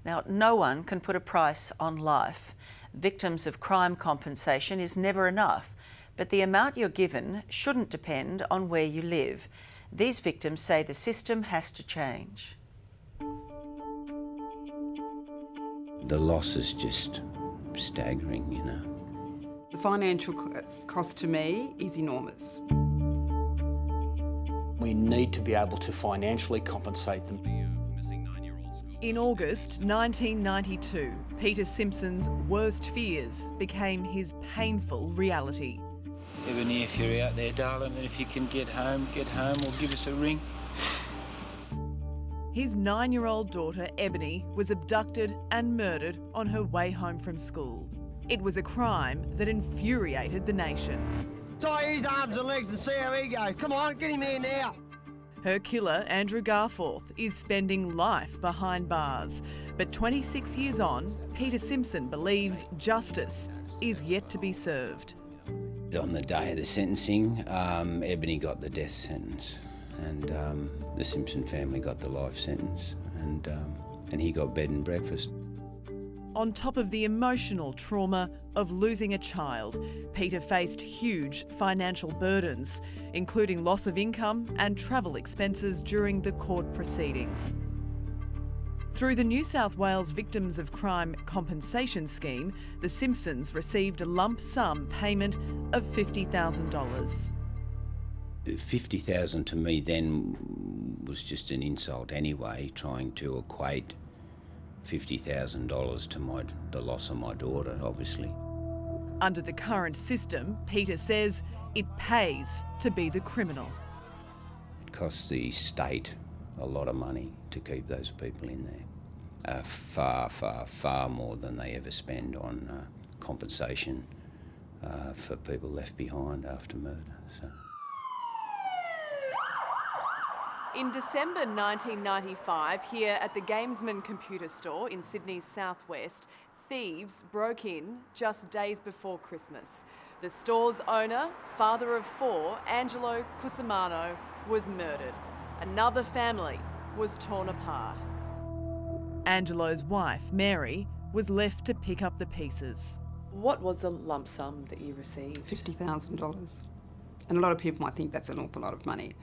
Now, no one can put a price on life. Victims of crime compensation is never enough, but the amount you're given shouldn't depend on where you live. These victims say the system has to change. The loss is just staggering, you know. The financial cost to me is enormous. We need to be able to financially compensate them. In August 1992, Peter Simpson's worst fears became his painful reality. Ebony, if you're out there, darling, and if you can get home or give us a ring. His 9-year-old daughter, Ebony, was abducted and murdered on her way home from school. It was a crime that infuriated the nation. Tie his arms and legs and see how he goes. Come on, get him here now. Her killer, Andrew Garforth, is spending life behind bars. But 26 years on, Peter Simpson believes justice is yet to be served. On the day of the sentencing, Ebony got the death sentence and the Simpson family got the life sentence and he got bed and breakfast. On top of the emotional trauma of losing a child, Peter faced huge financial burdens, including loss of income and travel expenses during the court proceedings. Through the New South Wales Victims of Crime Compensation Scheme, the Simpsons received a lump sum payment of $50,000. $50,000 to me then was just an insult anyway, trying to equate $50,000 to the loss of my daughter, obviously. Under the current system, Peter says it pays to be the criminal. It costs the state a lot of money to keep those people in there. Far more than they ever spend on compensation for people left behind after murder. So. In December 1995, here at the Gamesman computer store in Sydney's southwest, thieves broke in just days before Christmas. The store's owner, father of 4, Angelo Cusimano, was murdered. Another family was torn apart. Angelo's wife, Mary, was left to pick up the pieces. What was the lump sum that you received? $50,000. And a lot of people might think that's an awful lot of money.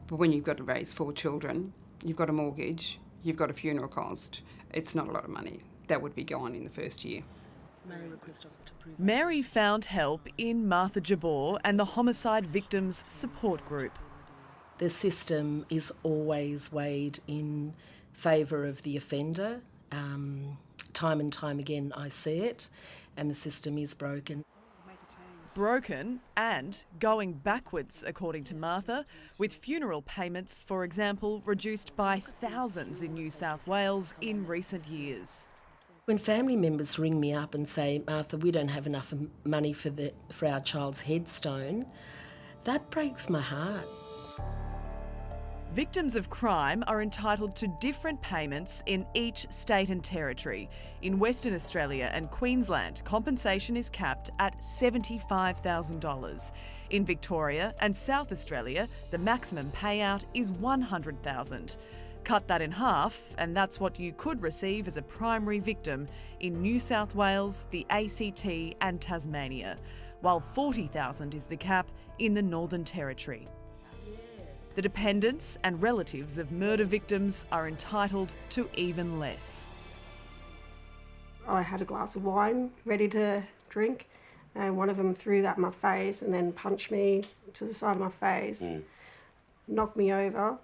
But when you've got to raise 4 children, you've got a mortgage, you've got a funeral cost, it's not a lot of money. That would be gone in the first year. Mary found help in Martha Jabor and the Homicide Victims Support Group. The system is always weighed in favour of the offender. Time and time again I see it, and the system is broken. Broken and going backwards, according to Martha, with funeral payments, for example, reduced by thousands in New South Wales in recent years. When family members ring me up and say, Martha, we don't have enough money for our child's headstone, that breaks my heart. Victims of crime are entitled to different payments in each state and territory. In Western Australia and Queensland, compensation is capped at $75,000. In Victoria and South Australia, the maximum payout is $100,000. Cut that in half, and that's what you could receive as a primary victim in New South Wales, the ACT and Tasmania, while $40,000 is the cap in the Northern Territory. The dependents and relatives of murder victims are entitled to even less. I had a glass of wine ready to drink, and one of them threw that in my face and then punched me to the side of my face, knocked me over.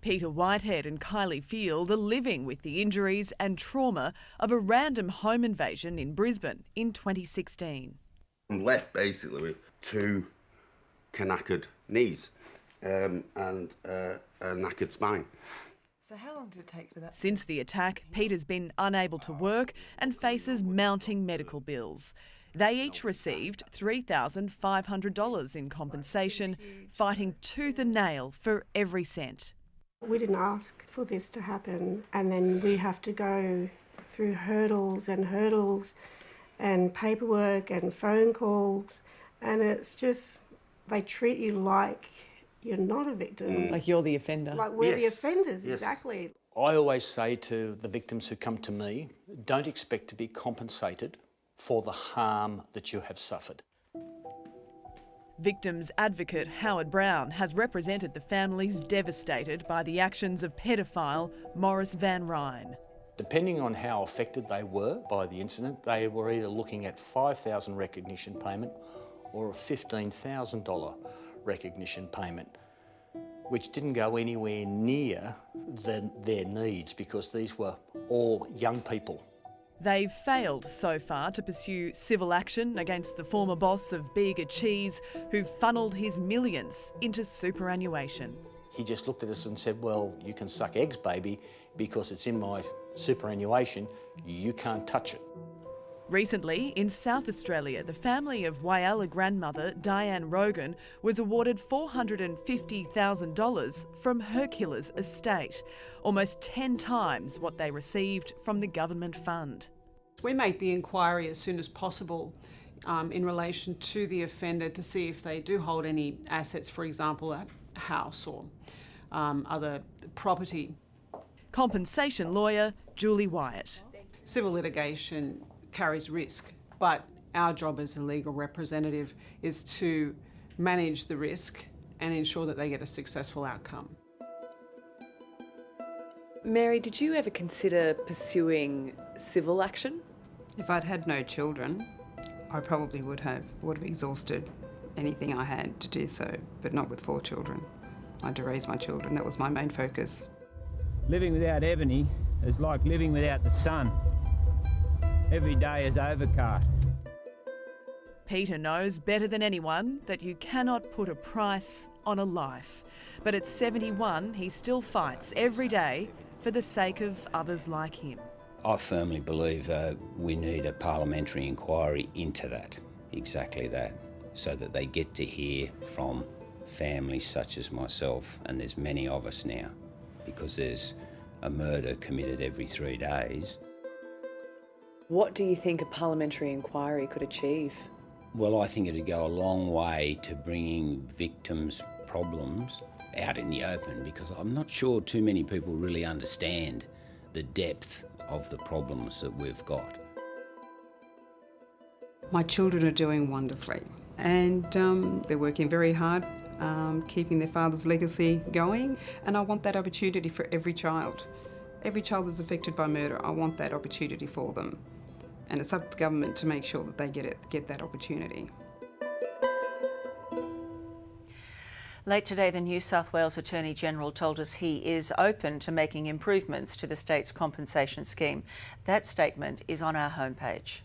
Peter Whitehead and Kylie Field are living with the injuries and trauma of a random home invasion in Brisbane in 2016. I'm left basically with 2 knackered knees. And a knackered spine. So how long did it take for that? Since the attack, Peter's been unable to work and faces mounting medical bills. They each received $3,500 in compensation, fighting tooth and nail for every cent. We didn't ask for this to happen, and then we have to go through hurdles and paperwork and phone calls, and it's just, they treat you like you're not a victim. Like you're the offender. Like we're the offenders, exactly. I always say to the victims who come to me, don't expect to be compensated for the harm that you have suffered. Victims advocate Howard Brown has represented the families devastated by the actions of paedophile Maurice Van Ryn. Depending on how affected they were by the incident, they were either looking at $5,000 recognition payment or a $15,000 recognition payment, which didn't go anywhere near their needs because these were all young people. They've failed so far to pursue civil action against the former boss of Bega Cheese, who funneled his millions into superannuation. He just looked at us and said, well, you can suck eggs, baby, because it's in my superannuation, you can't touch it. Recently, in South Australia, the family of Whyalla grandmother Diane Rogan was awarded $450,000 from her killer's estate, almost 10 times what they received from the government fund. We make the inquiry as soon as possible in relation to the offender to see if they do hold any assets, for example, a house or other property. Compensation lawyer Julie Wyatt. Civil litigation carries risk, but our job as a legal representative is to manage the risk and ensure that they get a successful outcome. Mary, did you ever consider pursuing civil action? If I'd had no children, I probably would have exhausted anything I had to do so, but not with 4 children. I had to raise my children, that was my main focus. Living without Ebony is like living without the sun. Every day is overcast. Peter knows better than anyone that you cannot put a price on a life. But at 71, he still fights every day for the sake of others like him. I firmly believe we need a parliamentary inquiry into that, exactly that, so that they get to hear from families such as myself, and there's many of us now, because there's a murder committed every 3 days. What do you think a parliamentary inquiry could achieve? Well, I think it'd go a long way to bringing victims' problems out in the open, because I'm not sure too many people really understand the depth of the problems that we've got. My children are doing wonderfully, and they're working very hard, keeping their father's legacy going, and I want that opportunity for every child. Every child is affected by murder. I want that opportunity for them. And it's up to the government to make sure that they get that opportunity. Late today, the New South Wales Attorney-General told us he is open to making improvements to the state's compensation scheme. That statement is on our homepage.